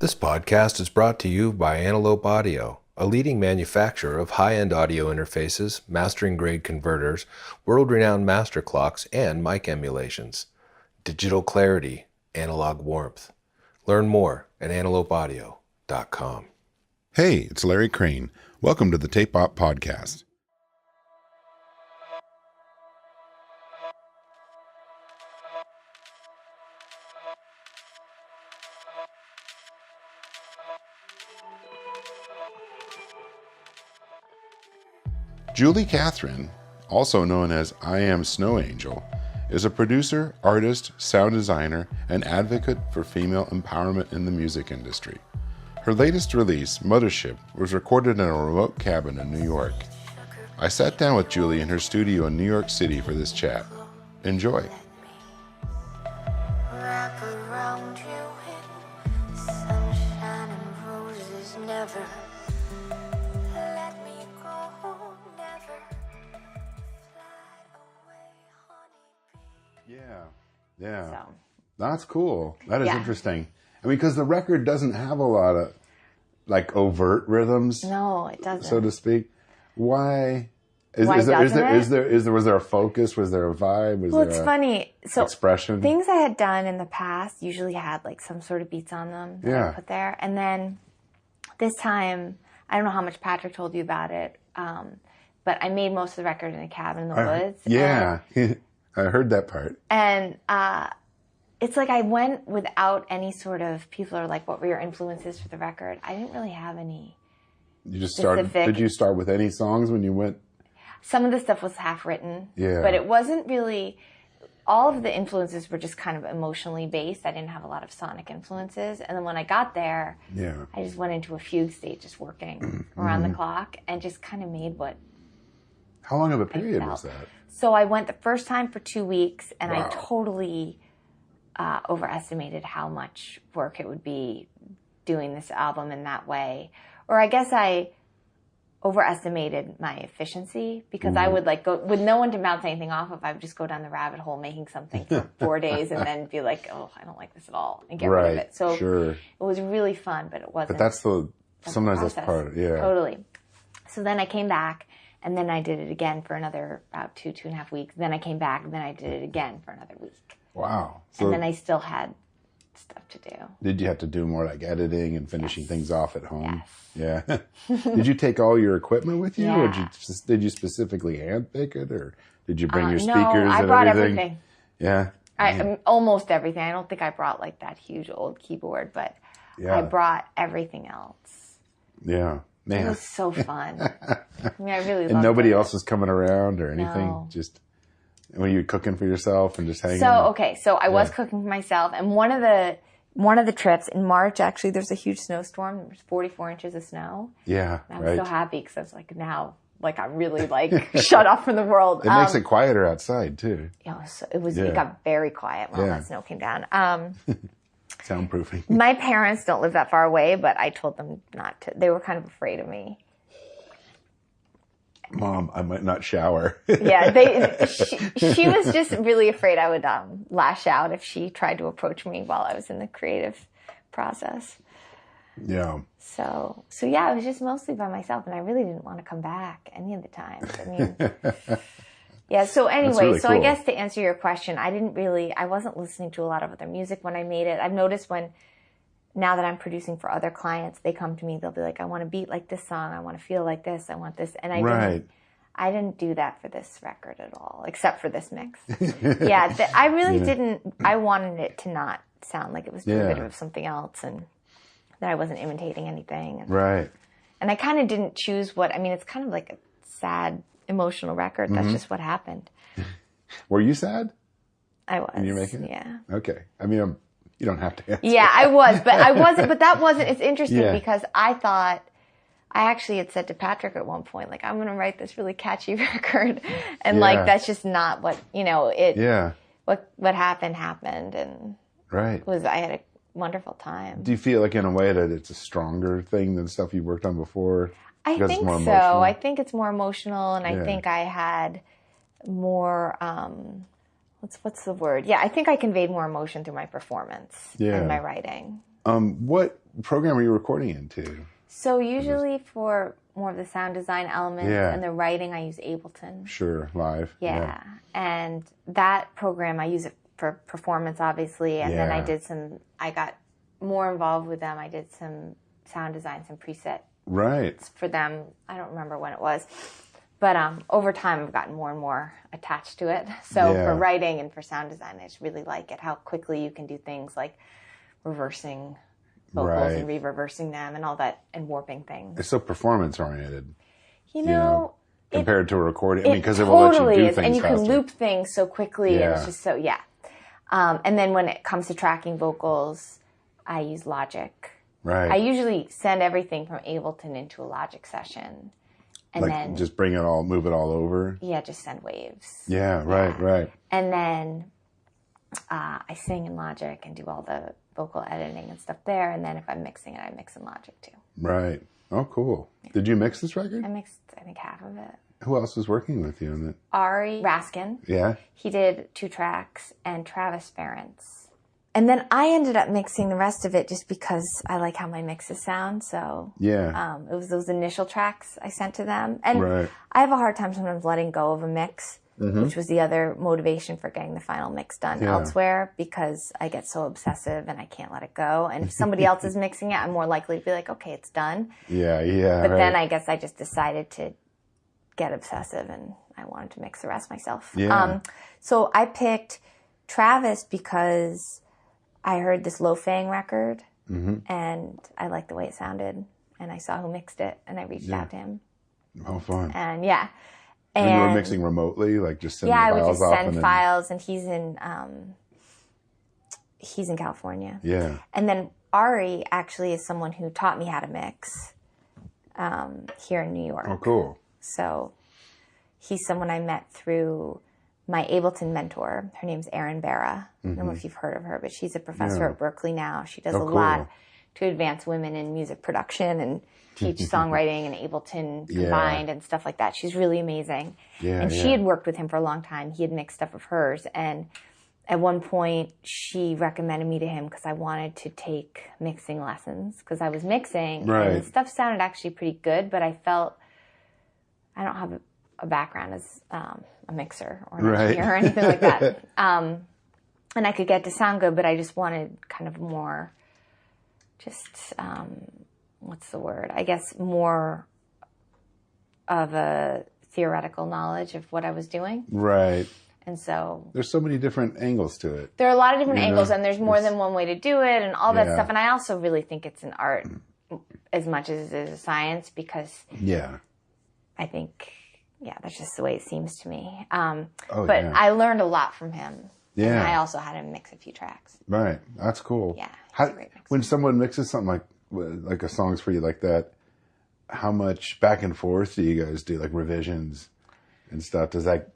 This podcast is brought to you by Antelope Audio, a leading manufacturer of high-end audio interfaces, mastering-grade converters, world-renowned master clocks, and mic emulations. Digital clarity, analog warmth. Learn more at antelopeaudio.com. Hey, it's Larry Crane. Welcome to the Tape Op Podcast. Julie Kathryn, also known as I Am Snow Angel, is a producer, artist, sound designer, and advocate for female empowerment in the music industry. Her latest release, Mothership, was recorded in a remote cabin in New York. I sat down with Julie in her studio in New York City for this chat. Enjoy. Wrap around you in sunshine and roses, never let me go, never fly away, honeybee. Yeah. So. That's cool. That is Yeah. interesting. I mean, because the record doesn't have a lot of, like, overt rhythms, No, it doesn't. so to speak. Why? Why Was there a focus? Was there a vibe? Was Well, there it's a funny. So expression? things I had done in the past usually had like some sort of beats on them that Yeah. I put there. And then this time, I don't know how much Patrick told you about it, but I made most of the record in a cabin in the woods. Yeah, I heard that part. And it's like I went without any sort of, people are like, what were your influences for the record? I didn't really have any. You just started. Specific. Did you start with any songs when you went? Some of the stuff was half written, Yeah. but it wasn't really, all of the influences were just kind of emotionally based. I didn't have a lot of sonic influences. And then when I got there, Yeah. I just went into a fugue state, just working around the clock and just kind of made what. How long of a period was that? So I went the first time for 2 weeks and Wow. I totally overestimated how much work it would be doing this album in that way. Or I guess I overestimated my efficiency because I would like go with no one to bounce anything off of. I would just go down the rabbit hole making something for 4 days and then be like, oh, I don't like this at all and get rid of it. So sure. it was really fun, but it wasn't. But that's sometimes that's process. part of it. Yeah. Totally. So then I came back and then I did it again for another about 2.5 weeks. Then I came back and then I did it again for another week. Wow. So And then I still had stuff to do. did you have to do more like editing and finishing things off at home? Yes. Yeah. Did you take all your equipment with you, or Yeah. did you specifically hand pick it, or did you bring your speakers No, I and brought everything? everything. Yeah. Almost everything. I don't think I brought like that huge old keyboard, but Yeah. I brought everything else. Yeah. It Man. was so fun. I mean, I really loved And nobody it. else was coming around or anything. No. Just were you cooking for yourself and just hanging? So I was cooking for myself, and one of the trips in March, actually, there's a huge snowstorm. There's 44 inches of snow. Yeah. And I was Right. so happy because I was like, now, like I'm really like shut off from the world. It makes it quieter outside too. It got very quiet when all that snow came down. Soundproofing. My parents don't live that far away, but I told them not to. They were kind of afraid of me. Mom, I might not shower. Yeah, she was just really afraid I would lash out if she tried to approach me while I was in the creative process. Yeah. So yeah, I was just mostly by myself, and I really didn't want to come back any of the times. I mean, yeah. So anyway, really I cool. guess to answer your question, I wasn't listening to a lot of other music when I made it. I've noticed now that I'm producing for other clients, they come to me, they'll be like, I want a beat like this song, I want to feel like this, I want this. And I didn't do that for this record at all, except for this mix. Yeah, I really didn't, I wanted it to not sound like it was derivative of something else and that I wasn't imitating anything. Right. And I kind of didn't choose it's kind of like a sad, emotional record. That's just what happened. Were you sad? I was. When you're making it? Yeah. Okay. I mean, you don't have to answer. Yeah, I was, but I wasn't. But that wasn't. It's interesting Yeah. because I thought, I actually had said to Patrick at one point, like, I'm going to write this really catchy record, and like that's just not what it. Yeah. What happened, and Right. I had a wonderful time. Do you feel like in a way that it's a stronger thing than stuff you've worked on before? I Because it's think more so. emotional? I think it's more emotional, and I think I had more. What's the word? Yeah, I think I conveyed more emotion through my performance and my writing. What program are you recording into? So usually for more of the sound design elements Yeah. and the writing, I use Ableton. Sure, live. Yeah. And that program, I use it for performance, obviously. And then I got more involved with them. I did some sound design, some presets Right. for them. I don't remember when it was. But over time, I've gotten more and more attached to it. So for writing and for sound design, I just really like it, how quickly you can do things like reversing vocals and re-reversing them and all that, and warping things. It's so performance oriented. You know, compared to a recording. I mean, because totally it will let you do is, things and you faster. can loop things so quickly, and it's just so and then when it comes to tracking vocals, I use Logic. Right. I usually send everything from Ableton into a Logic session, and like then just move it all over. Yeah, just send waves. Yeah, right. And then I sing in Logic and do all the vocal editing and stuff there. And then if I'm mixing it, I mix in Logic too. Right. Oh, cool. Yeah. Did you mix this record? I mixed, I think, half of it. Who else was working with you on it? Ari Raskin. Yeah. He did 2 tracks, and Travis Ferentz. And then I ended up mixing the rest of it just because I like how my mixes sound. So it was those initial tracks I sent to them. And I have a hard time sometimes letting go of a mix, which was the other motivation for getting the final mix done elsewhere, because I get so obsessive and I can't let it go. And if somebody else is mixing it, I'm more likely to be like, okay, it's done. Yeah. But then I guess I just decided to get obsessive and I wanted to mix the rest myself. So I picked Travis because I heard this Lo Fang record and I liked the way it sounded, and I saw who mixed it and I reached out to him. Oh, fun. And and you were mixing remotely, like just sending I files would just off send files, and he's in California. Yeah. And then Ari actually is someone who taught me how to mix here in New York. Oh, cool. So he's someone I met through my Ableton mentor. Her name's Erin Barra. I don't know if you've heard of her, but she's a professor at Berkeley now. She does a lot to advance women in music production and teach songwriting and Ableton combined and stuff like that. She's really amazing. And she had worked with him for a long time. He had mixed stuff of hers. And at one point, she recommended me to him because I wanted to take mixing lessons because I was mixing. And the stuff sounded actually pretty good, but I felt I don't have a background as a mixer or an engineer or anything like that. And I could get to sound good, but I just wanted kind of more, just, what's the word? I guess more of a theoretical knowledge of what I was doing. Right. And so there's so many different angles to it. There are a lot of different angles, and there's more than one way to do it and all that stuff. And I also really think it's an art as much as it is a science, because I think, that's just the way it seems to me. But I learned a lot from him. Yeah. And I also had him mix a few tracks. Right. That's cool. Yeah. When someone mixes something like a song's for you like that, how much back and forth do you guys do, like revisions and stuff? Does that,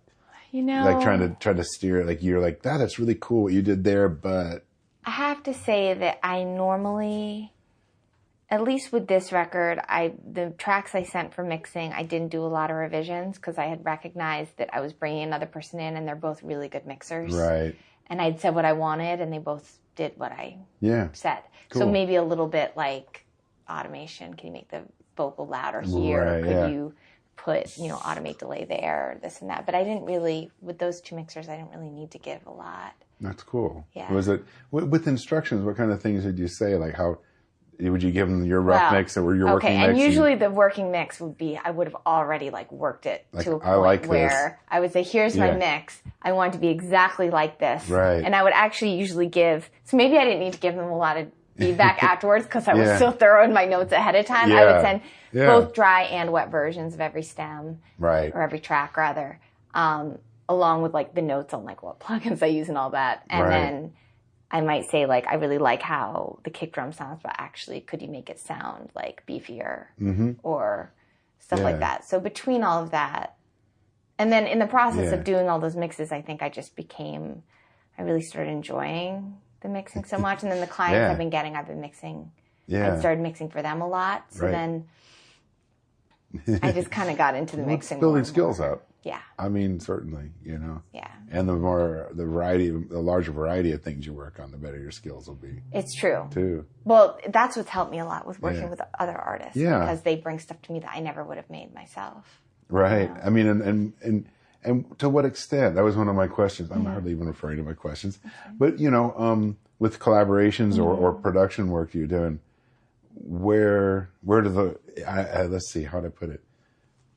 like trying to steer it, like you're like, that's really cool what you did there, but I have to say that I normally, at least with this record, the tracks I sent for mixing, I didn't do a lot of revisions because I had recognized that I was bringing another person in, and they're both really good mixers. Right. And I'd said what I wanted, and they both did what I said. Cool. So maybe a little bit like automation. Can you make the vocal louder here? Or could you put, automate delay there, or this and that? But I didn't really, with those 2 mixers, I didn't really need to give a lot. That's cool. Yeah. Was it, with instructions, what kind of things did you say? Like how, would you give them your rough mix or your working mix? Okay, and usually the working mix would be, I would have already worked it to a point where I would say, here's my mix. I want it to be exactly like this. Right. And I would actually usually so maybe I didn't need to give them a lot of feedback afterwards because I was so thorough in my notes ahead of time. I would send both dry and wet versions of every stem. Right. Or every track, rather. Along with the notes on what plugins I use and all that. And then I might say, I really like how the kick drum sounds, but actually, could you make it sound beefier or stuff like that? So between all of that, and then in the process of doing all those mixes, I think I really started enjoying the mixing so much. And then the clients I've been mixing. I started mixing for them a lot. So then I just kind of got into the Well, it's mixing. building more and skills more. up. Yeah. I mean, certainly, you know. Yeah. And the larger variety of things you work on, the better your skills will be It's true. too. Well, that's what's helped me a lot with working Yeah. with other artists. Yeah. Because they bring stuff to me that I never would have made myself. Right. Yeah. I mean, and to what extent? That was one of my questions. I'm hardly even referring to my questions, but you know, with collaborations or production work you're doing, where do let's see, how to put it.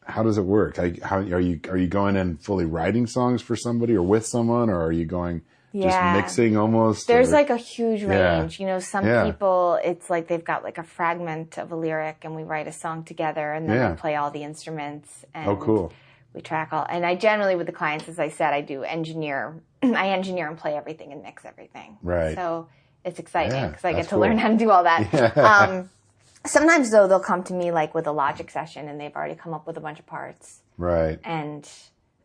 How does it work? How are you going in fully writing songs for somebody or with someone, or are you going just mixing almost? There's or, like a huge range. You know, some Yeah. people, it's like they've got like a fragment of a lyric and we write a song together and then Yeah. we play all the instruments and Oh, cool. we track all. And I generally, with the clients, as I said, I do engineer. I engineer and play everything and mix everything. Right. So it's exciting Yeah, because I get that's to cool. learn how to do all that. Yeah. Sometimes though, they'll come to me like with a Logic session and they've already come up with a bunch of parts. Right. And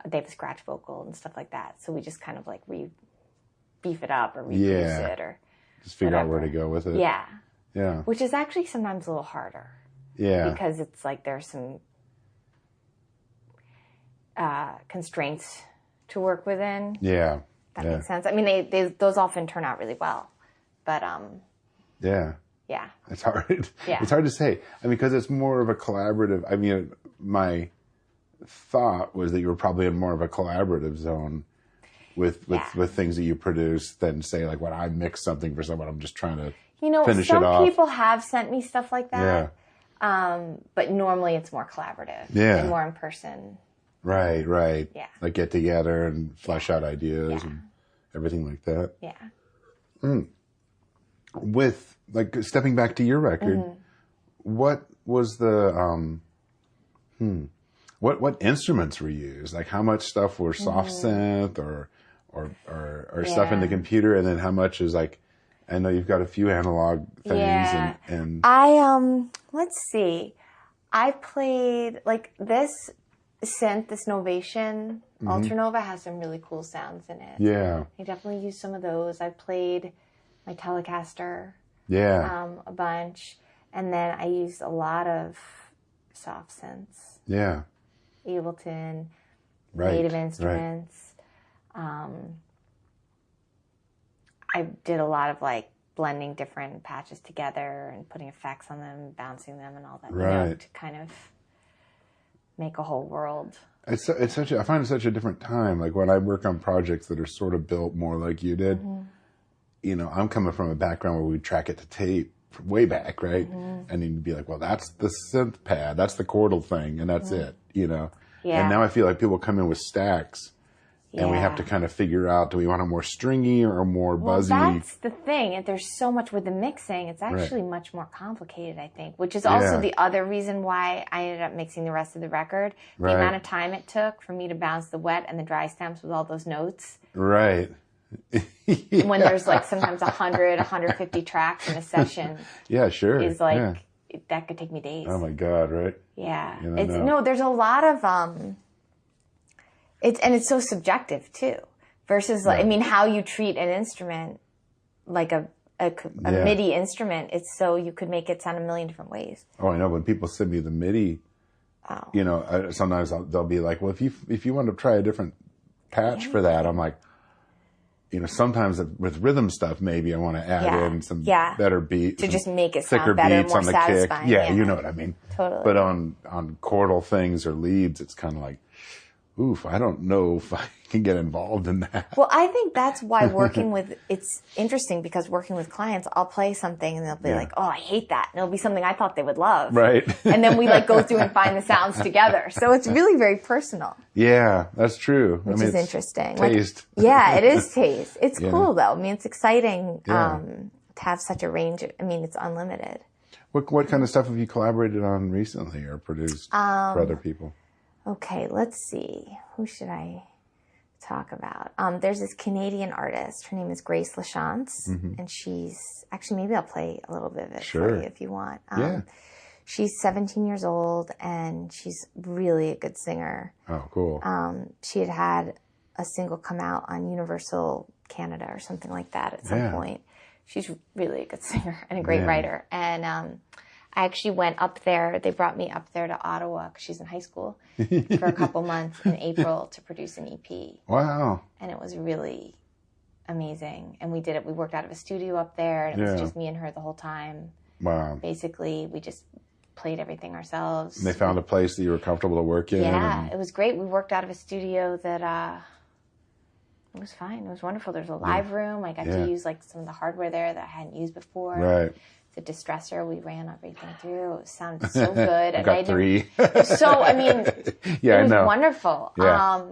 they have a scratch vocal and stuff like that. So we just kind of like beef it up or reduce it or Just figure out whatever. where to go with it. Yeah. Yeah. Which is actually sometimes a little harder Yeah. because it's like there's some constraints to work within. Yeah. That Yeah. makes sense. I mean, those often turn out really well, but Yeah. yeah. It's hard. Yeah. It's hard to say. I mean, because it's more of a collaborative. I mean, my thought was that you were probably in more of a collaborative zone with things that you produce than say like when I mix something for someone, I'm just trying to finish it some off. people have sent me stuff like Yeah. that, but normally it's more collaborative Yeah. and more in person. Right. Right. Yeah. Like get together and flesh out ideas and everything like that. Yeah. With like stepping back to your record, what was the what instruments were used? Like how much stuff were soft synth or stuff in the computer, and then how much is like I know you've got a few analog things Yeah. and I let's see. I played like this synth, this Novation Alternova has some really cool sounds in it. yeah. I definitely used some of those. I played my Telecaster Yeah. a bunch, and then I used a lot of soft synths, Yeah. Ableton, Right. Native right. Instruments. I did a lot of like blending different patches together and putting effects on them, bouncing them, and all that. You know, Right. to kind of make a whole world. It's such I find it such a different time. Like when I work on projects that are sort of built more like you did, you know, I'm coming from a background where we track it to tape way back, right? And then you'd be like, well, that's the synth pad, that's the chordal thing, and that's it, you know? Yeah. And now I feel like people come in with stacks and we have to kind of figure out, do we want a more stringy or a more Well, buzzy? that's the thing. There's so much with the mixing. It's actually much more complicated, I think, which is also Yeah. the other reason why I ended up mixing the rest of the record. The Right. amount of time it took for me to bounce the wet and the dry stems with all those notes. Right. When there's like sometimes 100, 150 tracks in a session Yeah, sure. is like, yeah. that could take me days. Oh my God, right? Yeah. You don't It's know. no, there's a lot of it's so subjective too. Versus like I mean how you treat an instrument like a MIDI instrument, it's so you could make it sound a million different ways. Oh, I know. When people send me the MIDI, you know, sometimes they'll be like, well, if you want to try a different patch for that, I'm like, you know, sometimes with rhythm stuff, maybe I want to add in some better beats. To just make it thicker sound better, beats more on the satisfying. kick. Yeah, you know what I mean. Totally. But on chordal things or leads, it's kind of like, oof, I don't know if I can get involved in that. Well, I think that's why working with, it's interesting because working with clients, I'll play something and they'll be like, oh, I hate that. And it'll be something I thought they would love. Right. And then we like go through and find the sounds together. So it's really very personal, Yeah, that's true. which is interesting. Taste. Like, yeah, it is taste. It's Yeah. cool though. I mean, it's exciting Yeah. to have such a range. I mean, it's unlimited. What kind of stuff have you collaborated on recently or produced for other people? Okay, let's see. Who should I talk about? There's this Canadian artist. Her name is Grace LaChance, and she's actually maybe I'll play a little bit of it for you if you want. Yeah. She's 17 years old, and she's really a good singer. Oh, cool. She had a single come out on Universal Canada or something like that at some point. She's really a good singer and a great writer. And I actually went up there. They brought me up there to Ottawa because she's in high school for a couple months in April to produce an EP. Wow. And it was really amazing. And we did it. We worked out of a studio up there, and it was just me and her the whole time. Wow. Basically, we just played everything ourselves. And they found a place that you were comfortable to work in. Yeah, it was great. We worked out of a studio that it was fine. It was wonderful. There's a live room. I got to use like some of the hardware there that I hadn't used before. Right. The distressor, we ran everything through. It sounded so good. I got 3. So, I mean, yeah, it was I know. wonderful. Yeah.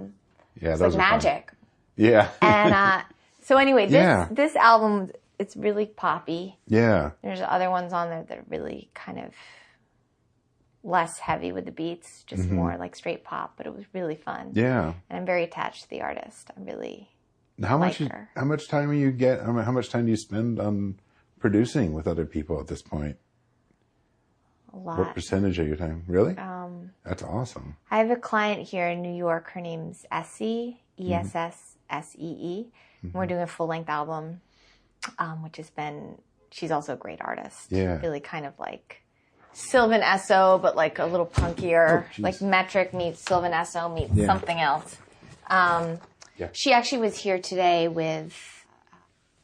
Yeah, those it's like are magic. Fun. Yeah. And so anyway, Yeah. this album, it's really poppy. Yeah. There's other ones on there that are really kind of less heavy with the beats, just more like straight pop, but it was really fun. Yeah. And I'm very attached to the artist. I really How like much her. how much time do you get? How much time do you spend on producing with other people at this point? A lot. What percentage of your time? Really? That's awesome. I have a client here in New York. Her name's Essie, Essssee. We're doing a full-length album, which has been, she's also a great artist. Yeah. Really kind of like Sylvan Esso, but like a little punkier. Oh, Like Metric meets Sylvan Esso meets something else. She actually was here today with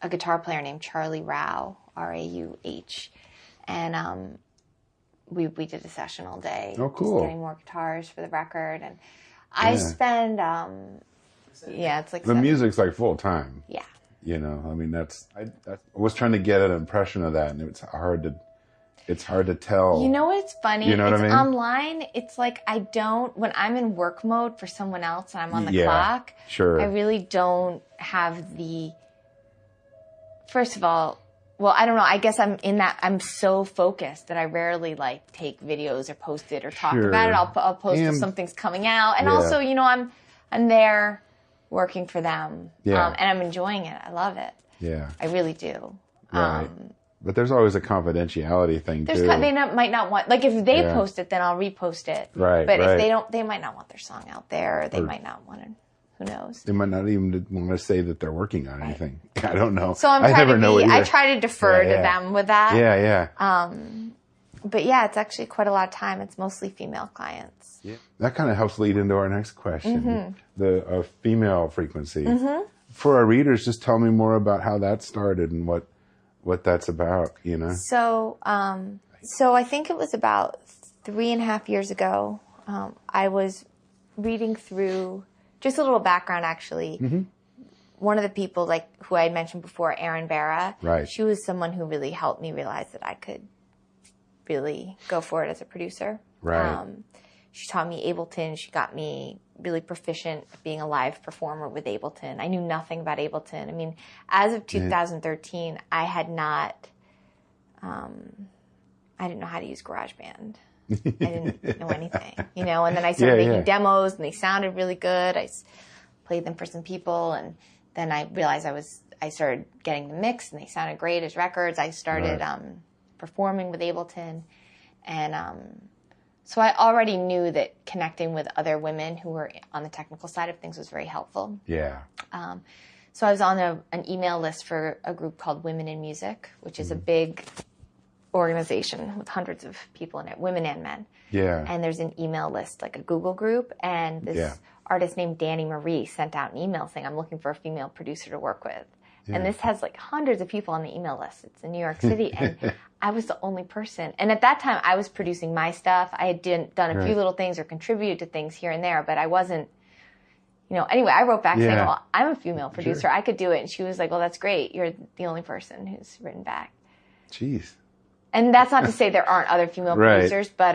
a guitar player named Charlie Rauh, Rauh. And we did a session all day. Oh, cool. Just getting more guitars for the record. And I spend, it's like The music's like full time. Yeah. You know, I mean, I was trying to get an impression of that, and it's hard to tell. You know what's funny? You know what I mean? Online, it's like when I'm in work mode for someone else and I'm on the clock, sure. I really don't have first of all, well, I don't know. I guess I'm so focused that I rarely like take videos or post it or talk about it. I'll post if something's coming out. And also, you know, I'm there working for them. Yeah. And I'm enjoying it. I love it. Yeah. I really do. Right. But there's always a confidentiality thing too. They might not want, like if they post it, then I'll repost it. Right. But if they don't, they might not want their song out there. Or they might not want to. Who knows? They might not even want to say that they're working on anything. I don't know. So I try to defer to them with that. Yeah. But yeah, it's actually quite a lot of time. It's mostly female clients. Yeah. That kind of helps lead into our next question, the female frequency. For our readers, just tell me more about how that started and what that's about, you know? So I think it was about 3.5 years ago. I was reading through, just a little background actually. One of the people like who I had mentioned before, Erin Barra, right. She was someone who really helped me realize that I could really go for it as a producer. Right. She taught me Ableton. She got me really proficient at being a live performer with Ableton. I knew nothing about Ableton. I mean, as of 2013, I had not, I didn't know how to use GarageBand. I didn't know anything, you know, and then I started making demos and they sounded really good. I played them for some people and then I realized I started getting them mixed and they sounded great as records. I started performing with Ableton and so I already knew that connecting with other women who were on the technical side of things was very helpful. Yeah. So I was on an email list for a group called Women in Music, which is a big organization with hundreds of people in it, women and men. Yeah. And there's an email list, like a Google group, and this artist named Danny Marie sent out an email saying, I'm looking for a female producer to work with. And this has like hundreds of people on the email list. It's in New York City. And I was the only person. And at that time, I was producing my stuff. I had done a few little things or contributed to things here and there, but I wasn't, you know, anyway, I wrote back saying, well, I'm a female producer. Sure. I could do it. And she was like, well, that's great. You're the only person who's written back. Jeez. And that's not to say there aren't other female producers, but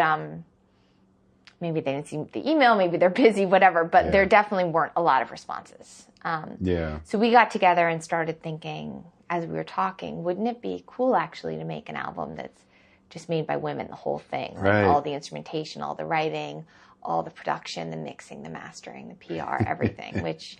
maybe they didn't see the email, maybe they're busy, whatever. But there definitely weren't a lot of responses. So we got together and started thinking, as we were talking, wouldn't it be cool actually to make an album that's just made by women, the whole thing, like all the instrumentation, all the writing, all the production, the mixing, the mastering, the PR, everything, which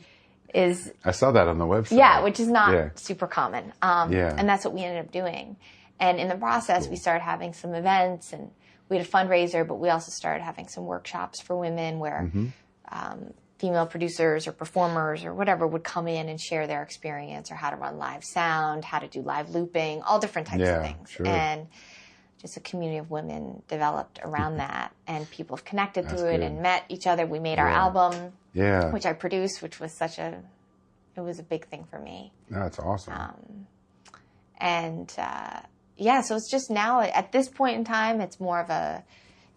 is... I saw that on the website. Yeah, which is not super common. And that's what we ended up doing. And in the process, we started having some events and we had a fundraiser, but we also started having some workshops for women where female producers or performers or whatever would come in and share their experience or how to run live sound, how to do live looping, all different types of things. Sure. And just a community of women developed around that, and people have connected That's through it good. and met each other. We made our Yeah. album, Yeah. which I produced, which was it was a big thing for me. That's awesome. And yeah, so it's just now at this point in time, it's more of a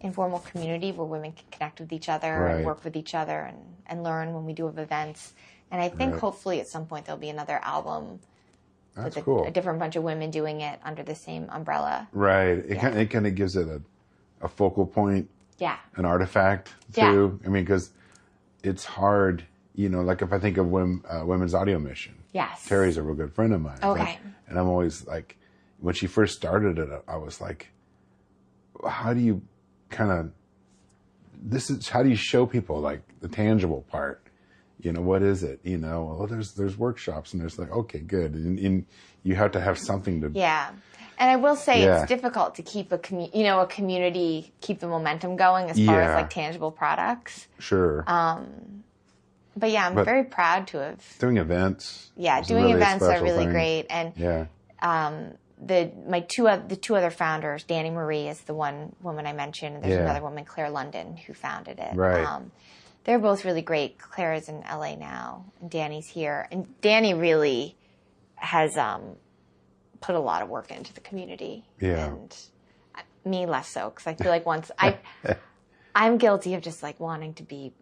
informal community where women can connect with each other Right. and work with each other and learn when we do have events. And I think Right. hopefully at some point there'll be another album That's with cool. a different bunch of women doing it under the same umbrella. Right. It Yeah. kind of gives it a focal point, Yeah. an artifact too. I mean, because it's hard, you know, like if I think of Women's Audio Mission. Yes. Terry's a real good friend of mine. Okay. And I'm always like, when she first started it, I was like, how do you how do you show people like the tangible part? You know, what is it? You know, well, there's workshops and there's like, okay, good. And you have to have something to. Yeah. And I will say Yeah. it's difficult to keep a community, keep the momentum going as far as Yeah. like tangible products. Sure. But yeah, I'm very proud to have. Doing events. Yeah, is doing really a events are special really thing. great. And Yeah. the two other founders, Danny Marie is the one woman I mentioned, and there's Yeah. another woman, Claire London, who founded it. Right. They're both really great. Claire is in LA now, and Danny's here. And Danny really has put a lot of work into the community. Yeah. And me less so, because I feel like I'm guilty of just like wanting to be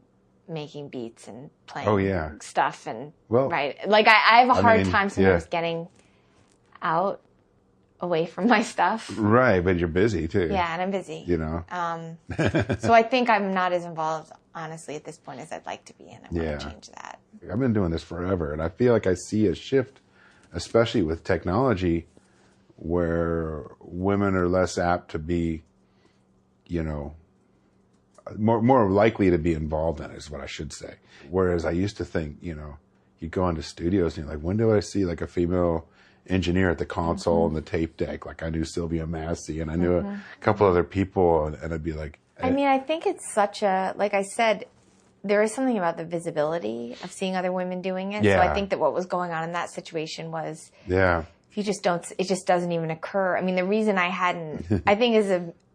making beats and playing Oh, yeah. stuff and Well, right. Like I have a hard mean, time sometimes getting out away from my stuff. Right, but you're busy too. Yeah, and I'm busy. You know. So I think I'm not as involved, honestly, at this point as I'd like to be, and I Yeah. want to change that. I've been doing this forever, and I feel like I see a shift, especially with technology, where women are less apt to be, you know, more likely to be involved in it, is what I should say. Whereas I used to think, you know, you go into studios and you're like, when do I see like a female engineer at the console and the tape deck? Like I knew Sylvia Massey and I knew a couple other people, and I'd be like, I mean, I think it's such a, like I said, there is something about the visibility of seeing other women doing it. So Yeah. I think that what was going on in that situation was yeah, you just don't, it just doesn't even occur. I mean, the reason I hadn't, I think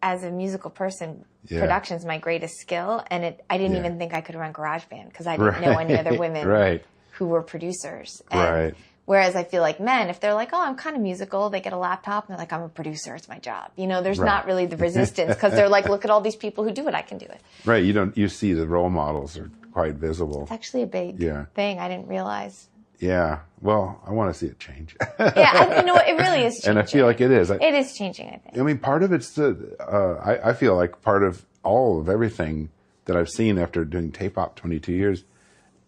as a musical person, Yeah. production's my greatest skill. And I didn't Yeah. even think I could run GarageBand because I didn't know any other women Right. who were producers. And Right. Whereas I feel like men, if they're like, oh, I'm kind of musical, they get a laptop and they're like, I'm a producer, it's my job. You know, there's not really the resistance because they're like, look at all these people who do it, I can do it. Right. You see the role models are quite visible. It's actually a big thing I didn't realize. Yeah. Well, I want to see it change. Yeah, you know what? It really is changing. And I feel like it is. It is changing, I think. I mean, part of it's I feel like part of all of everything that I've seen after doing tape op 22 years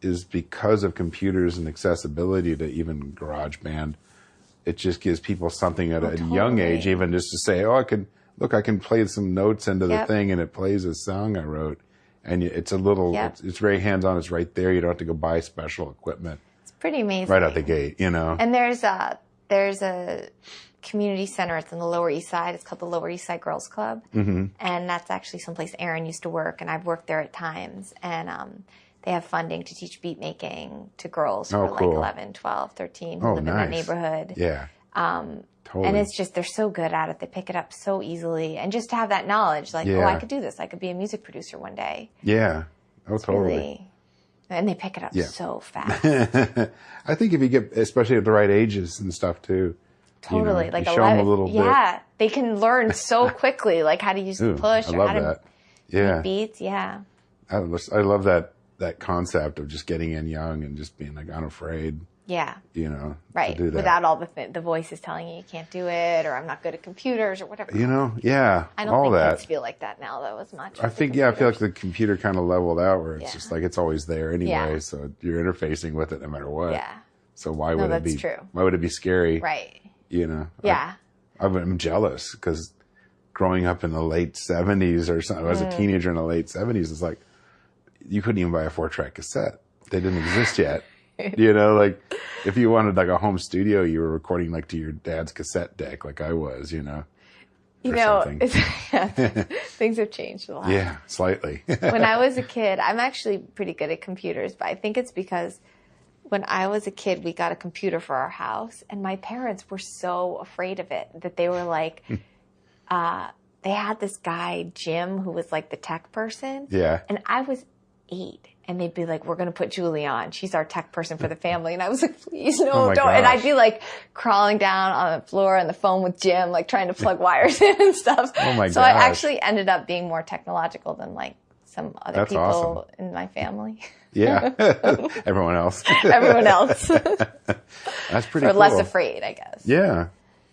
is because of computers and accessibility to even GarageBand. It just gives people something at a young age, even just to say, oh, I can play some notes into the thing and it plays a song I wrote. And it's a little, it's very hands-on. It's right there. You don't have to go buy special equipment. It's pretty amazing. Right out the gate, you know? And there's a community center. It's in the Lower East Side. It's called the Lower East Side Girls Club. Mm-hmm. And that's actually someplace Aaron used to work, and I've worked there at times. And they have funding to teach beat making to girls who are like 11, 12, 13 who live in that neighborhood. Yeah. Totally. And it's just, they're so good at it. They pick it up so easily. And just to have that knowledge, like, oh, I could do this. I could be a music producer one day. Yeah. Oh, It's totally. really, and they pick it up so fast. I think if you get, especially at the right ages and stuff too. Totally. You know, Like you show them a little bit. Yeah. They can learn so quickly, like how to use the push I or love how that. to make beats. Yeah. I love that concept of just getting in young and just being like unafraid, Yeah. you know, Right. to do that. Without all the voices telling you can't do it, or I'm not good at computers, or whatever. You know, yeah, I don't all think that. kids feel like that now, though, as much. I think, I feel like the computer kind of leveled out where it's just like it's always there anyway, Yeah. so you're interfacing with it no matter what. Yeah. So why would it be? that's true. Why would it be scary? Right. You know. Yeah. I'm jealous because growing up in the late 70s or something, as a teenager in the late 70s, it's like you couldn't even buy a 4-track cassette. They didn't exist yet. You know, like if you wanted like a home studio, you were recording like to your dad's cassette deck, like I was, you know. You or know, something. things have changed a lot. Yeah, slightly. When I was a kid, I'm actually pretty good at computers, but I think it's because when I was a kid, we got a computer for our house, and my parents were so afraid of it that they were like, they had this guy, Jim, who was like the tech person. Yeah. And I was 8. And they'd be like, we're going to put Julie on. She's our tech person for the family. And I was like, please, no, Oh my don't. And I'd gosh. be like crawling down on the floor on the phone with Jim, like trying to plug wires in and stuff. Oh my So I gosh. actually ended up being more technological than like some other That's people awesome. in my family. Yeah. Everyone else. Everyone else. That's pretty Or cool. less afraid, I guess. Yeah.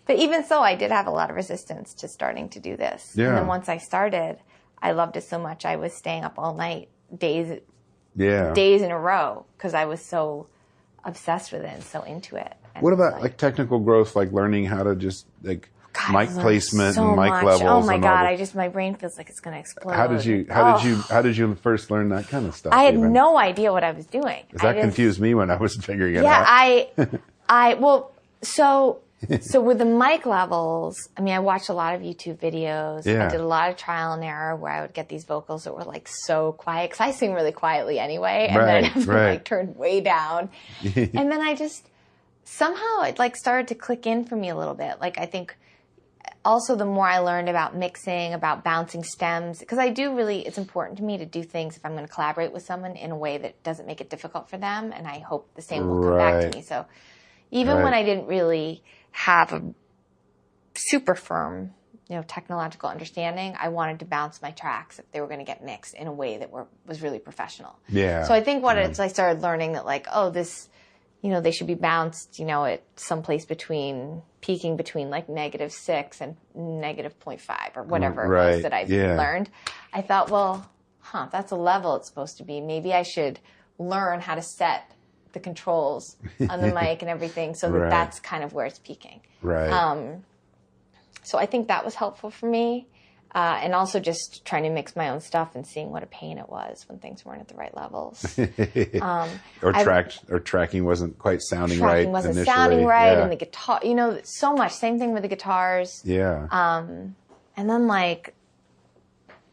But even so, I did have a lot of resistance to starting to do this. Yeah. And then once I started, I loved it so much. I was staying up all night, days in a row, because I was so obsessed with it and so into it. And What it was about like technical growth, like learning how to just like God, mic I learned placement so and mic much. levels? Oh my and all God! the- My brain feels like it's going to explode. How did you first learn that kind of stuff? I had even? no idea what I was doing. Because that confused me when I was figuring it Yeah, out. So with the mic levels, I mean, I watched a lot of YouTube videos. Yeah. I did a lot of trial and error where I would get these vocals that were like so quiet, because I sing really quietly anyway, and then I'd have to like turn way down. And then I just, somehow it like started to click in for me a little bit. Like I think also the more I learned about mixing, about bouncing stems, because it's important to me to do things if I'm going to collaborate with someone in a way that doesn't make it difficult for them, and I hope the same will come back to me. So even when I didn't really have a super firm, technological understanding, I wanted to bounce my tracks if they were going to get mixed in a way that was really professional. Yeah. So I think I started learning that like, they should be bounced, at some place peaking between like -6 and -0.5 or whatever it was that I learned. I thought, well, that's a level it's supposed to be. Maybe I should learn how to set the controls on the mic and everything so that that's kind of where it's peaking. Right. So I think that was helpful for me. And also just trying to mix my own stuff and seeing what a pain it was when things weren't at the right levels. Or tracking wasn't quite sounding right. Tracking wasn't initially. sounding right, Yeah. and the guitar, so much. Same thing with the guitars. Yeah. And then like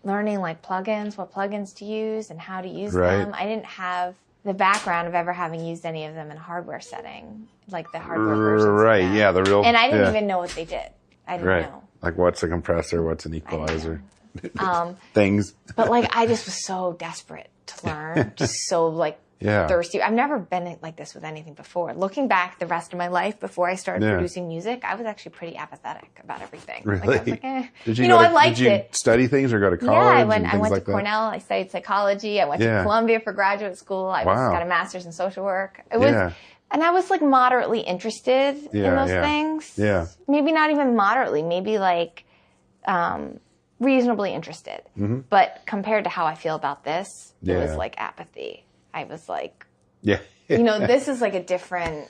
learning like plugins, what plugins to use and how to use them. I didn't have the background of ever having used any of them in a hardware setting, like the hardware versions. Right. Of them. Yeah. The real. And I didn't even know what they did. I didn't know. Like what's a compressor? What's an equalizer? Things. But like I just was so desperate to learn, just so like thirsty. I've never been like this with anything before. Looking back the rest of my life before I started producing music, I was actually pretty apathetic about everything. Really? Like, I was like, Did you I liked did you it. study things or go to college? Yeah, I went to Cornell. I studied psychology. I went to Columbia for graduate school. I got a master's in social work. It was, and I was like moderately interested in those things. Yeah. Maybe not even moderately. Maybe like reasonably interested. Mm-hmm. But compared to how I feel about this, it was like apathy. I was like, this is like a different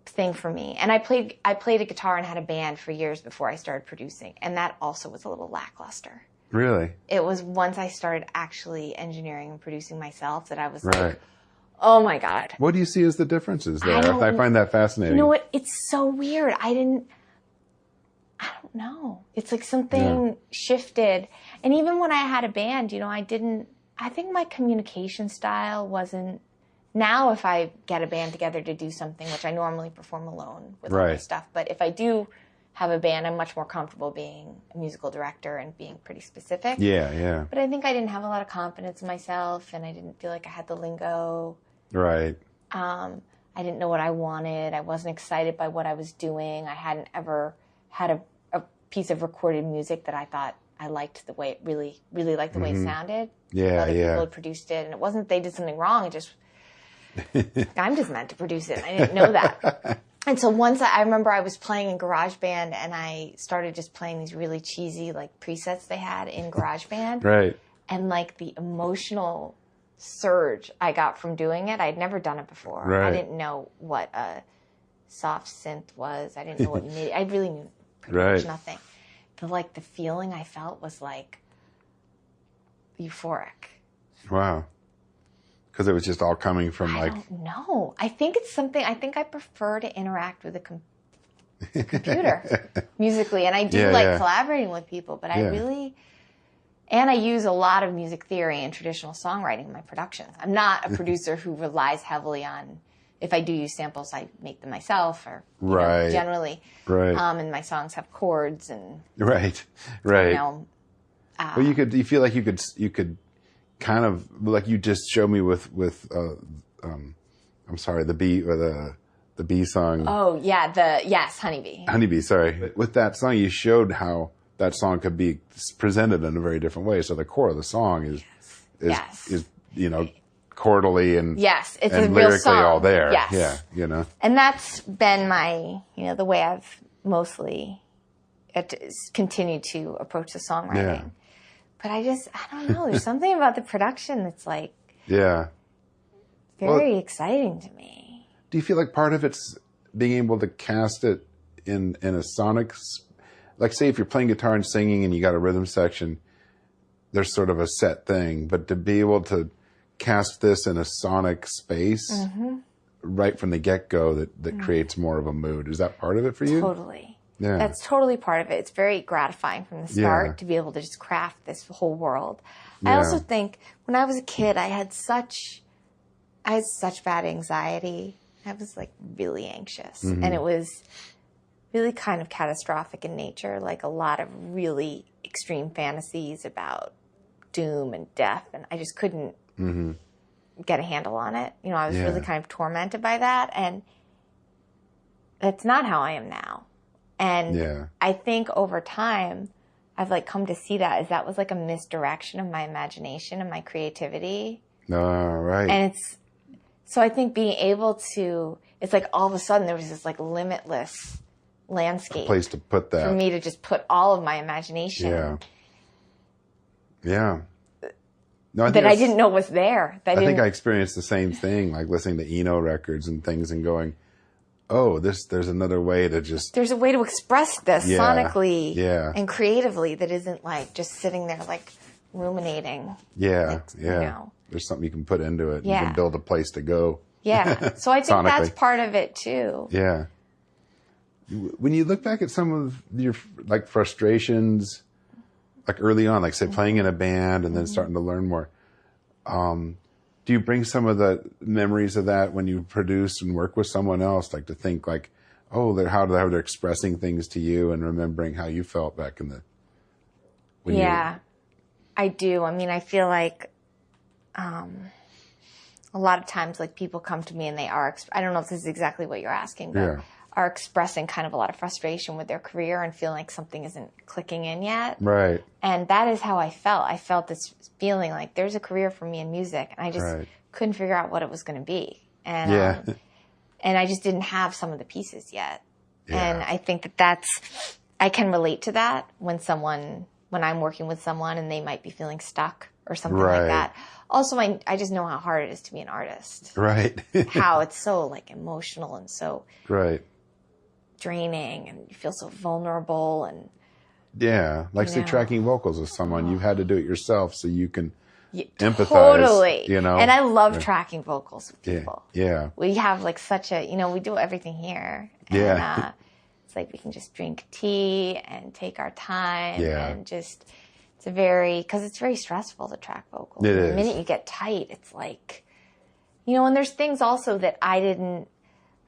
thing for me. And I played a guitar and had a band for years before I started producing, and that also was a little lackluster. Really? It was once I started actually engineering and producing myself that I was like, oh my God. What do you see as the differences there? I find that fascinating. You know what? It's so weird. I don't know. It's like something shifted. And even when I had a band, I think my communication style wasn't. Now if I get a band together to do something, which I normally perform alone with all my stuff, but if I do have a band, I'm much more comfortable being a musical director and being pretty specific. Yeah. But I think I didn't have a lot of confidence in myself, and I didn't feel like I had the lingo. Right. I didn't know what I wanted. I wasn't excited by what I was doing. I hadn't ever had a piece of recorded music that I thought I liked the way it really liked the way it sounded. Other people had produced it, and it wasn't they did something wrong. It just I'm just meant to produce it. And I didn't know that. And so once I remember I was playing in GarageBand, and I started just playing these really cheesy like presets they had in GarageBand. Right. And like the emotional surge I got from doing it, I'd never done it before. Right. I didn't know what a soft synth was. I didn't know what MIDI. I really knew pretty much nothing. But like the feeling I felt was like euphoric. Wow. Because it was just all coming from I don't know. I think it's something. I think I prefer to interact with a computer musically, and I do collaborating with people. But I really, and I use a lot of music theory and traditional songwriting in my productions. I'm not a producer who relies heavily on if I do use samples, I make them myself, or Right. generally. Right. And my songs have chords and Right. Well, you feel like you could kind of, like you just showed me with I'm sorry, the bee song. Oh yeah, Honeybee. Honeybee, sorry. With that song, you showed how that song could be presented in a very different way. So the core of the song is chordally and yes, it's and a real lyrically song. all there. Yes. Yeah, And that's been my, the way I've mostly continued to approach the songwriting. Yeah. But I don't know. There's something about the production that's like very exciting to me. Do you feel like part of it's being able to cast it in a sonic, like say if you're playing guitar and singing and you got a rhythm section, there's sort of a set thing, but to be able to cast this in a sonic space right from the get-go that creates more of a mood. Is that part of it for you? Totally. Yeah. That's totally part of it. It's very gratifying from the start to be able to just craft this whole world. I also think when I was a kid, I had such bad anxiety. I was like really anxious, and it was really kind of catastrophic in nature, like a lot of really extreme fantasies about doom and death, and I just couldn't get a handle on it. I was really kind of tormented by that, and that's not how I am now. And I think over time, I've like come to see that was like a misdirection of my imagination and my creativity. Right. And so I think being able to, it's like all of a sudden there was this like limitless landscape. A place to put that. For me to just put all of my imagination. Yeah. No, that I didn't know was there. I think I experienced the same thing, like listening to Eno records and things and going, oh, there's another way to just... There's a way to express this sonically and creatively that isn't like just sitting there like ruminating. There's something you can put into it. You can build a place to go. So I think that's part of it too. Yeah. When you look back at some of your like frustrations, like early on, like say playing in a band and then starting to learn more, do you bring some of the memories of that when you produce and work with someone else, like to think like, oh, how they're expressing things to you and remembering how you felt back in the... I do. I mean, I feel like a lot of times like people come to me and they are, I don't know if this is exactly what you're asking, but are expressing kind of a lot of frustration with their career and feeling like something isn't clicking in yet. Right. And that is how I felt. I felt this feeling like there's a career for me in music, and I just couldn't figure out what it was going to be. And and I just didn't have some of the pieces yet. And I think I can relate to that when I'm working with someone and they might be feeling stuck or something like that. Also, I just know how hard it is to be an artist. Right. How it's so like emotional and so draining, and you feel so vulnerable and say tracking vocals with someone, you've had to do it yourself so you can empathize. Totally. And I love tracking vocals with people. We have like such a, we do everything here. And, it's like we can just drink tea and take our time and just, because it's very stressful to track vocals. It The is. minute you get tight, it's like, and there's things also that I didn't,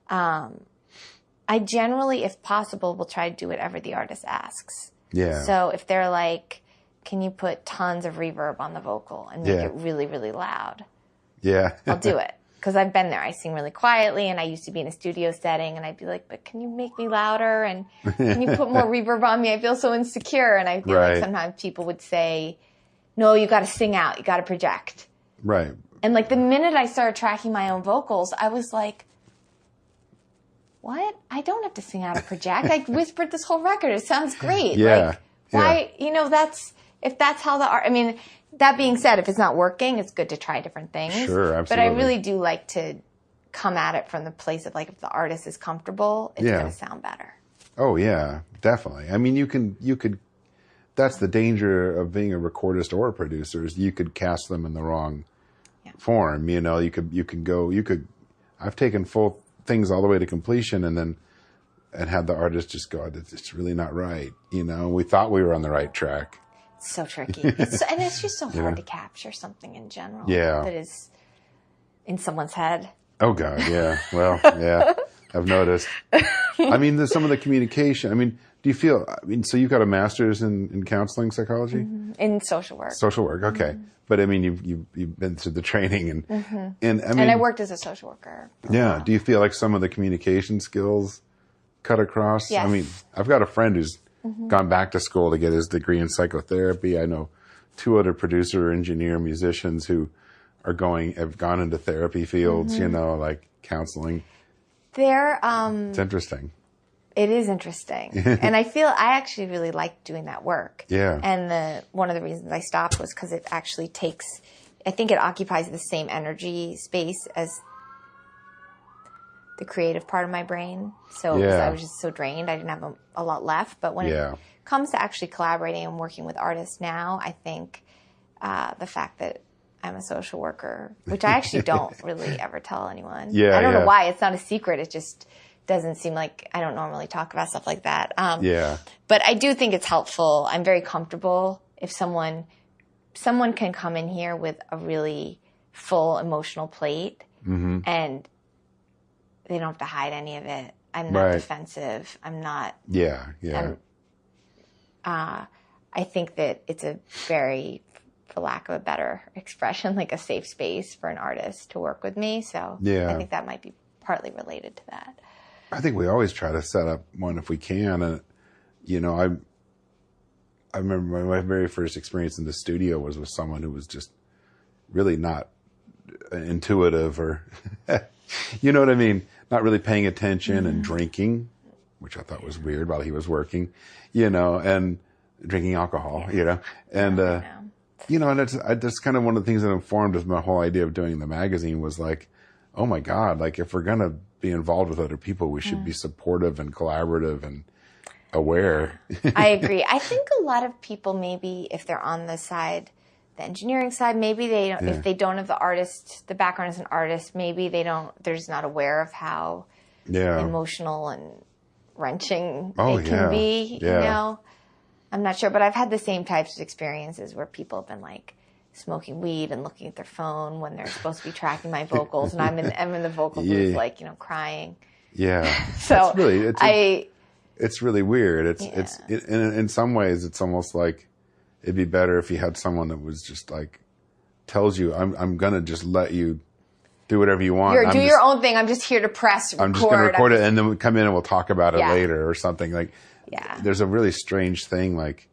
I generally, if possible, will try to do whatever the artist asks. So if they're like, can you put tons of reverb on the vocal and make it really, really loud? I'll do it. Because I've been there. I sing really quietly, and I used to be in a studio setting, and I'd be like, but can you make me louder? And can you put more reverb on me? I feel so insecure. And I feel like sometimes people would say, no, you got to sing out. You got to project. Right. And like the minute I started tracking my own vocals, I was like, what? I don't have to sing out or project. I whispered this whole record. It sounds great. Like, why, if that's how the art, I mean, that being said, if it's not working, it's good to try different things. Sure, absolutely. But I really do like to come at it from the place of like, if the artist is comfortable, it's going to sound better. Oh yeah, definitely. I mean, you could, that's the danger of being a recordist or a producer, is you could cast them in the wrong form. I've taken full things all the way to completion and had the artist just go, it's really not right. We thought we were on the right track. It's so tricky. And it's just so hard to capture something in general that is in someone's head. Oh God, yeah. Well, yeah, I've noticed. I mean, there's some of the communication. I mean, do you feel? I mean, so you've got a master's in counseling psychology, In social work. social work. Okay, but I mean, you've been through the training and and I mean, And I worked as a social worker. for a yeah. while. Do you feel like some of the communication skills cut across? Yes. I mean, I've got a friend who's gone back to school to get his degree in psychotherapy. I know 2 other producer, engineer, musicians who have gone into therapy fields, you know, like counseling. It's interesting. It is interesting. And I actually really like doing that work. Yeah. And one of the reasons I stopped was because it actually I think it occupies the same energy space as the creative part of my brain. So Yeah. I was just so drained. I didn't have a lot left. But when Yeah. it comes to actually collaborating and working with artists now, I think the fact that I'm a social worker, which I actually don't really ever tell anyone. Yeah, I don't know yeah. why. It's not a secret. It just doesn't seem like I don't normally talk about stuff like that. Yeah. But I do think it's helpful. I'm very comfortable if someone can come in here with a really full emotional plate and they don't have to hide any of it. I'm not Right. defensive. I'm not. Yeah. Yeah. I think that it's a very, for lack of a better expression, like a safe space for an artist to work with me. So Yeah. I think that might be partly related to that. I think we always try to set up one if we can. And, you know, I remember my very first experience in the studio was with someone who was just really not intuitive or, you know what I mean? Not really paying attention and drinking, which I thought was weird while he was working, you know, and drinking alcohol, you know, and, you know, and that's kind of one of the things that informed us my whole idea of doing the magazine was like, oh my God, like if we're going to be involved with other people, we should be supportive and collaborative and aware. I agree. I think a lot of people, maybe if they're on the side, the engineering side, maybe they don't, if they don't have the background as an artist, maybe they're just not aware of how emotional and wrenching it can be, you know? I'm not sure, but I've had the same types of experiences where people have been like smoking weed and looking at their phone when they're supposed to be tracking my vocals, and I'm in the vocal booth, like, you know, crying. Yeah. So it's really weird. In some ways, it's almost like it'd be better if you had someone that was just like tells you, I'm gonna just let you do whatever you want. Do your own thing. I'm just here to press record. I'm just gonna record it, and then we'll come in and we'll talk about it later or something. Like, there's a really strange thing. Like,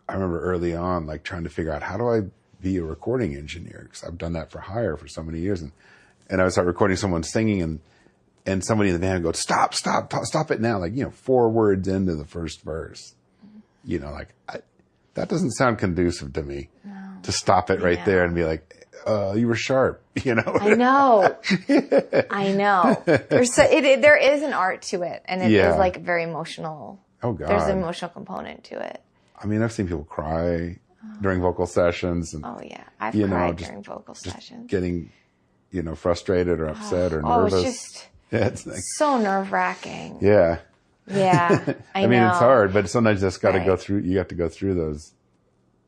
I remember early on, like trying to figure out how do I be a recording engineer, because I've done that for hire for so many years, and I would start recording someone singing, and somebody in the band would go, stop it now, like, you know, 4 words into the first verse, you know, like that doesn't sound conducive to me to stop it right there and be like, you were sharp, you know. I know. I know. There is an art to it, and it is like very emotional. Oh God. There's an emotional component to it. I mean, I've seen people cry during vocal sessions, and I've cried during vocal sessions. Getting, you know, frustrated or upset or nervous. Oh, it's just it's like, so nerve-wracking. Yeah. Yeah, I mean, know. it's hard, but sometimes you just got to go through. You have to go through those.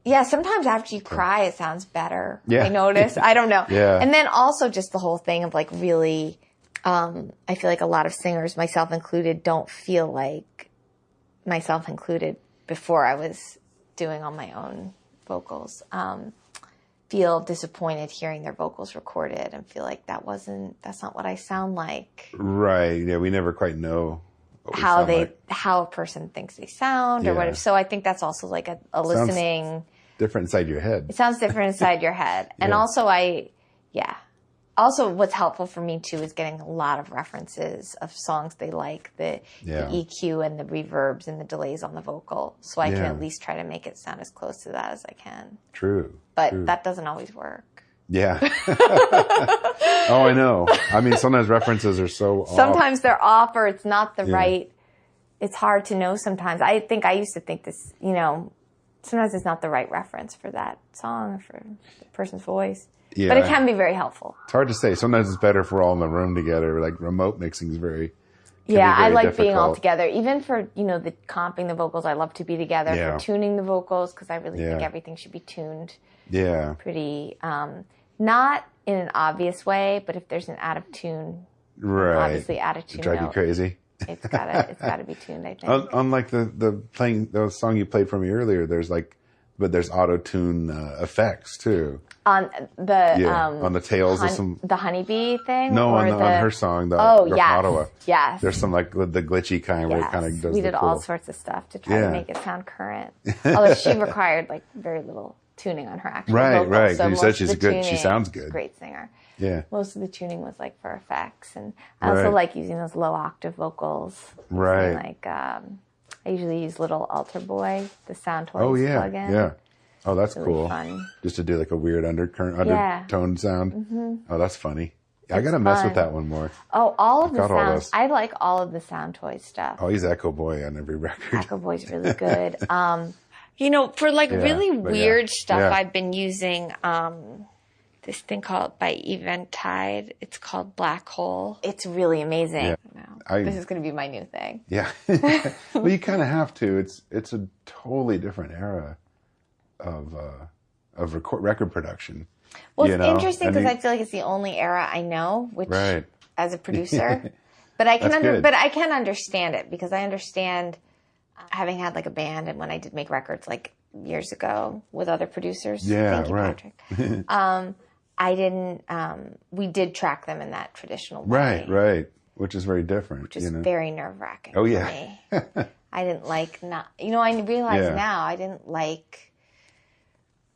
Yeah, sometimes after you cry, it sounds better. Yeah. I notice. I don't know. Yeah. And then also just the whole thing of like really, I feel like a lot of singers, myself included, don't feel like myself included before I was doing all my own vocals, feel disappointed hearing their vocals recorded and feel like that's not what I sound like. Right. Yeah. We never quite know how a person thinks they sound or whatever. So I think that's also like a listening. Different inside your head. It sounds different inside your head. And also also what's helpful for me too is getting a lot of references of songs they like, the EQ and the reverbs and the delays on the vocal. So I can at least try to make it sound as close to that as I can. True. But that doesn't always work. Yeah. Oh, I know. I mean, sometimes references are so off. Sometimes they're off or it's not the right. It's hard to know sometimes. I used to think this, you know, sometimes it's not the right reference for that song or for the person's voice. Yeah. But it can be very helpful. It's hard to say. Sometimes it's better if we're all in the room together. Like remote mixing is very I like difficult. being all together. Even for, you know, the comping the vocals, I love to be together. For tuning the vocals, because I really think everything should be tuned. Yeah. Pretty, not in an obvious way, but if there's an out of tune, Right. obviously out of tune Drive you note, crazy. it's gotta be tuned, I think. Unlike the song you played for me earlier, there's auto-tune effects too. On the On the tails of some. the honeybee thing? No, or on her song, the yes, Ottawa. yes. There's some like the glitchy kind where it kind of does. We did the all cool. sorts of stuff to try to make it sound current. Although she required like very little tuning on her actual vocals. Right. So You said most she's of the good. She tuning- sounds she's a good. great singer. Yeah. Most of the tuning was like for effects, and I also Right. like using those low octave vocals. Right. Like I usually use Little Altar Boy, the Sound Toys Oh yeah. plugin. Yeah. Oh, that's Really cool. fun. Just to do like a weird undertone sound. Mm-hmm. Oh, that's funny. I gotta mess with fun. that one more. Oh, all of the got all sounds. those. I like all of the Sound Toys stuff. Oh, he's Echo Boy on every record. Echo Boy's really good. For like really but weird stuff, Yeah. I've been using this thing called by Eventide. It's called Black Hole. It's really amazing. Yeah. This is going to be my new thing. Yeah. Well, you kind of have to. It's a totally different era of record production. Well, you it's know? interesting And because you- I feel like it's the only era I know, which Right. as a producer, but I can That's good. but I can understand it because I understand having had like a band and when I did make records like years ago with other producers. Yeah, Thank you, right. Patrick. I didn't. We did track them in that traditional way, Right. Which is very different. which is you know? very nerve wracking. Oh, for yeah. me. I didn't like not. I realize Yeah. now I didn't like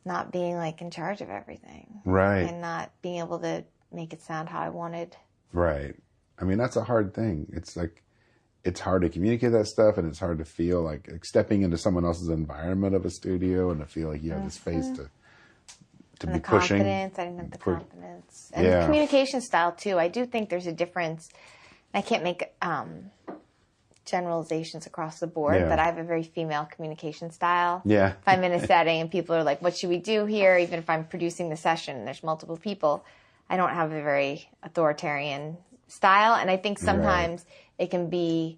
not being like in charge of everything. Right. And not being able to make it sound how I wanted. Right. I mean, that's a hard thing. It's like, it's hard to communicate that stuff, and it's hard to feel like stepping into someone else's environment of a studio and to feel like you have the space to And be the pushing. confidence, I didn't have the confidence. And Yeah. the communication style too. I do think there's a difference. I can't make generalizations across the board, Yeah. but I have a very female communication style. Yeah. If I'm in a setting and people are like, what should we do here? Even if I'm producing the session and there's multiple people, I don't have a very authoritarian style. And I think sometimes it can be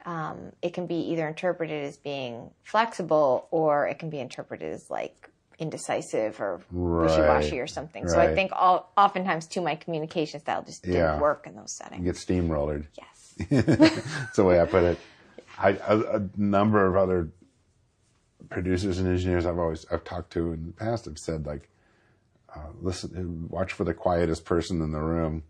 either interpreted as being flexible or it can be interpreted as like indecisive or wishy-washy or something. So I Right. think oftentimes too my communication style just didn't work in those settings. You get steamrolled. Yes. That's the way I put it. A number of other producers and engineers I've talked to in the past have said like, listen, watch for the quietest person in the room.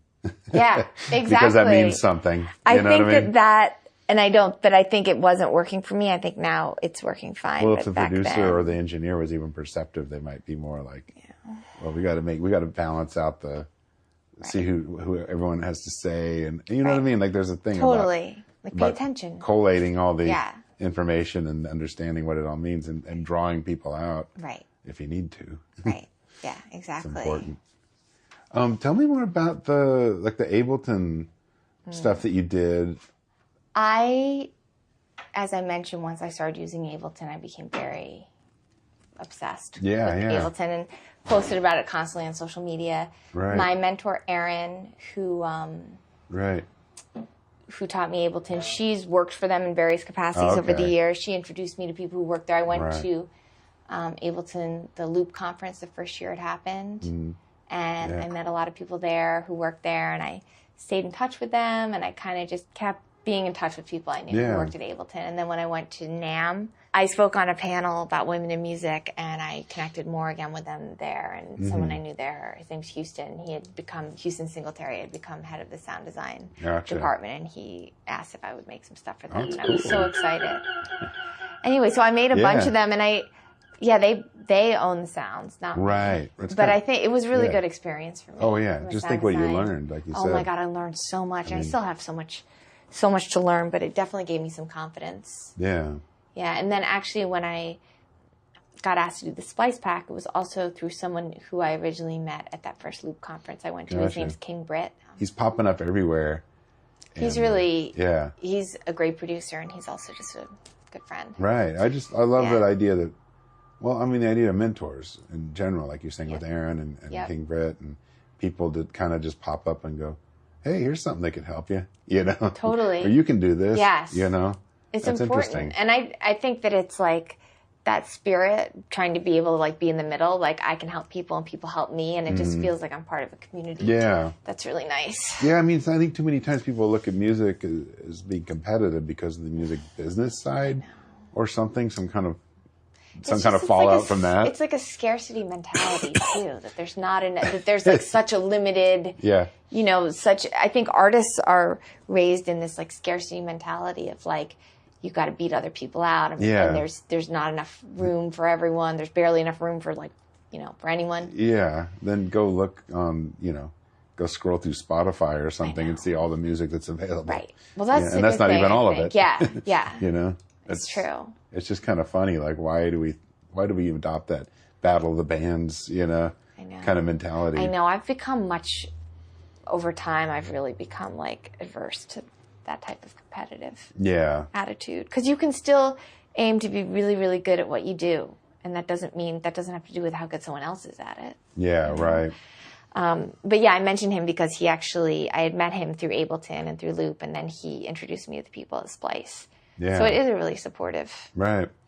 Yeah, exactly. Because that means something. I You know think what I mean? but I think it wasn't working for me. I think now it's working fine. Well, but if the back producer then- or the engineer was even perceptive, they might be more like, well, we got to balance out see who everyone has to say. And you know what I mean? Like there's a thing Totally. Like pay about attention. collating all the Yeah. information and understanding what it all means and drawing people out Right. if you need to. Right. Yeah, exactly. It's important. Tell me more about the Ableton stuff that you did. As I mentioned, once I started using Ableton, I became very obsessed with Yeah. Ableton and posted about it constantly on social media. Right. My mentor, Erin, who Right. taught me Ableton, she's worked for them in various capacities over the Okay. years. She introduced me to people who worked there. I went Right. to Ableton, the Loop conference the first year it happened. And Yeah. I met a lot of people there who worked there, and I stayed in touch with them, and I kind of just kept being in touch with people I knew Yeah. who worked at Ableton. And then when I went to NAMM, I spoke on a panel about women in music, and I connected more again with them there. And someone I knew there, his name's Houston. Houston Singletary had become head of the sound design Gotcha. department, and he asked if I would make some stuff for them. That's And I was cool. so excited. Anyway, so I made a bunch Yeah. of them, and they own the sounds, not me. Right. That's But good. I think it was a really Yeah. good experience for me. Oh, yeah. from a Just sound think what you design. learned, like you said. Oh my God, I learned so much. I still have so much to learn, but it definitely gave me some confidence. Yeah. Yeah, and then actually when I got asked to do the Splice Pack, it was also through someone who I originally met at that first Loop conference I went to. His Gotcha. name's King Britt. He's popping up everywhere. He's And, really, yeah. he's a great producer, and he's also just a good friend. Right. I love Yeah. that idea that, well, I mean, the idea of mentors in general, like you're saying with Aaron and Yep. King Britt, and people that kind of just pop up and go, hey, here's something that can help you, you know? Totally. Or you can do this. Yes. You know? It's That's important. interesting. And I think that it's like, that spirit, trying to be able to like be in the middle, like I can help people and people help me, and it just feels like I'm part of a community. Yeah. That's really nice. Yeah, I mean, I think too many times people look at music as being competitive because of the music business side or something, some kind of fallout from that. It's like a scarcity mentality too, that there's that there's like such a limited, you know, I think artists are raised in this like scarcity mentality of like, you got to beat other people out, and there's not enough room for everyone. There's barely enough room for like, you know, for anyone. Yeah. Then go look on, you know, go scroll through Spotify or something and see all the music that's available. Right. Well, that's and that's not even all of it. Yeah. Yeah. You know, it's true. It's just kind of funny. Like, why do we adopt that battle of the bands, you know, kind of mentality? I know. I've become over time, I've really become like adverse to that type of competitive attitude, because you can still aim to be really, really good at what you do, and that doesn't have to do with how good someone else is at it. Yeah, right. But yeah, I mentioned him because I had met him through Ableton and through Loop, and then he introduced me to the people at Splice. Yeah. So it is a really supportive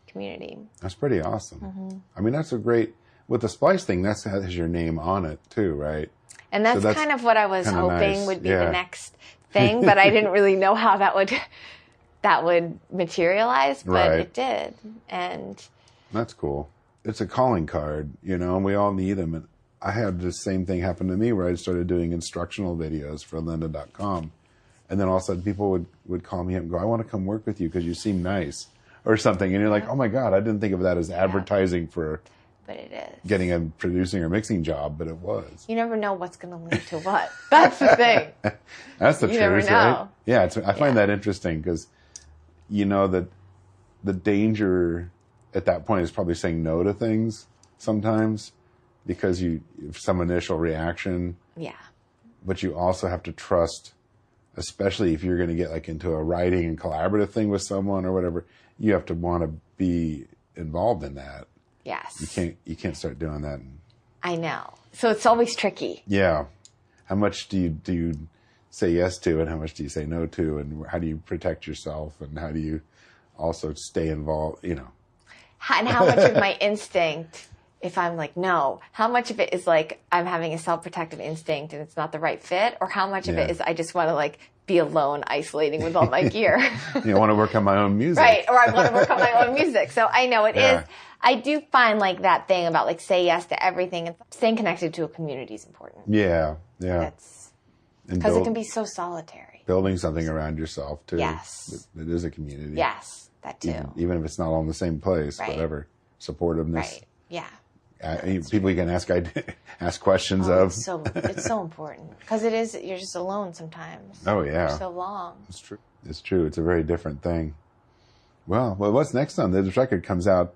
community. That's pretty awesome. I mean, that's with the Splice thing, that has your name on it too, right? And that's kind of what I was hoping would be the next thing, but I didn't really know how that would materialize, but it did. And that's cool. It's a calling card, you know, and we all need them. And I had the same thing happen to me where I started doing instructional videos for lynda.com. And then all of a sudden people would call me up and go, I want to come work with you because you seem nice or something. And you're like, oh my God, I didn't think of that as advertising for but it is getting a producing or mixing job, but it was. You never know what's going to lead to what. That's the thing. That's the truth, never know. Right? Yeah, I find that interesting because, you know, that the danger at that point is probably saying no to things sometimes because some initial reaction. Yeah. But you also have to trust, especially if you're going to get like into a writing and collaborative thing with someone or whatever, you have to want to be involved in that. Yes. You can't start doing that. I know. So it's always tricky. Yeah. How much do you say yes to, and how much do you say no to, and how do you protect yourself, and how do you also stay involved, you know? And how much of my instinct, if I'm like, no, how much of it is like I'm having a self-protective instinct and it's not the right fit, or how much of it is I just want to like be alone, isolating with all my gear. You want to work on my own music. Right, or I want to work on my own music. So I know it is. I do find like that thing about like say yes to everything and staying connected to a community is important. Yeah, yeah. Because it can be so solitary. Building something around yourself too. Yes. It is a community. Yes, that too. Even if it's not all in the same place, whatever. Supportiveness. Right, yeah. People you can ask questions of. It's so important because you're just alone sometimes. Oh yeah. For so long. It's true. It's true. It's a very different thing. Well, what's next on this record? Comes out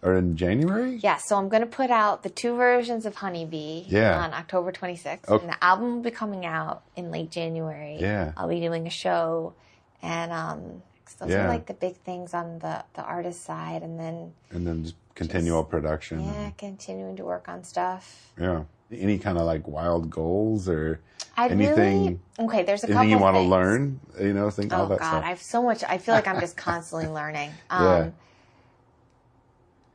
in January? Yeah, so I'm going to put out the 2 versions of Honeybee on October 26th. Okay. And the album will be coming out in late January. Yeah. I'll be doing a show. And those are like the big things on the artist side. And then just continual production. Yeah, continuing to work on stuff. Yeah. Any kind of like wild goals or anything? There's a couple anything you want to things. Learn? You know, all that God, stuff. I have so much. I feel like I'm just constantly learning.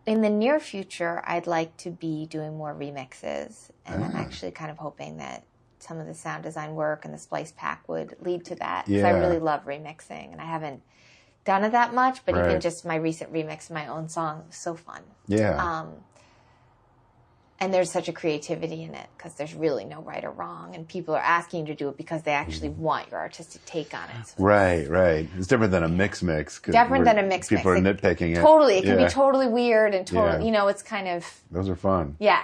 In the near future, I'd like to be doing more remixes, and I'm actually kind of hoping that some of the sound design work and the Splice Pack would lead to that. Because I really love remixing, and I haven't done it that much, but even just my recent remix of my own song was so fun. Yeah. And there's such a creativity in it because there's really no right or wrong, and people are asking you to do it because they actually want your artistic take on it. So right. It's different than a mix. Different than a mix. People are nitpicking it. Totally. It can be totally weird and totally, you know, it's kind of. Those are fun. Yeah.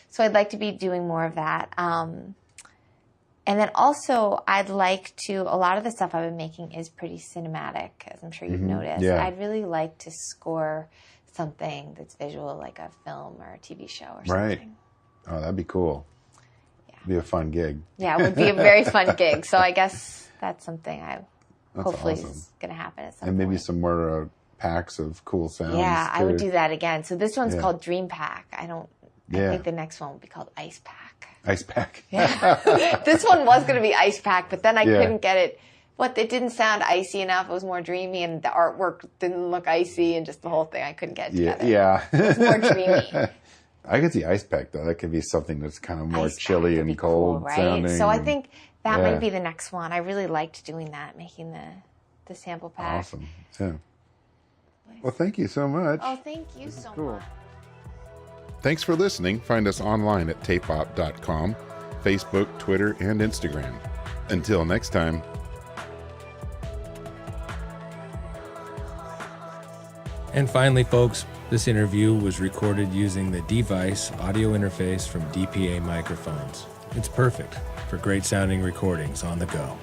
So I'd like to be doing more of that. And then also I'd like to, a lot of the stuff I've been making is pretty cinematic, as I'm sure you've noticed. Yeah. I'd really like to score something that's visual, like a film or a TV show or something. Right. Oh, that'd be cool. Yeah. It'd be a fun gig. Yeah, it would be a very fun gig. So I guess that's something hopefully is going to happen at some point. And maybe some more packs of cool sounds. Yeah, I would do that again. So this one's called Dream Pack. I think the next one will be called Ice Pack. Ice Pack. Yeah. This one was going to be Ice Pack, but then I couldn't get it What, it didn't sound icy enough. It was more dreamy, and the artwork didn't look icy, and just the whole thing I couldn't get together. Yeah. It was more dreamy. I could see ice pack though. That could be something that's kind of more Ice pack chilly would and be cold cool, right? sounding. So I think that Yeah. might be the next one. I really liked doing that, making the sample pack. Awesome. Yeah. Well, thank you so much. Oh, thank you so much. Thanks for listening. Find us online at tapepop.com, Facebook, Twitter, and Instagram. Until next time. And finally, folks, this interview was recorded using the device audio interface from DPA microphones. It's perfect for great sounding recordings on the go.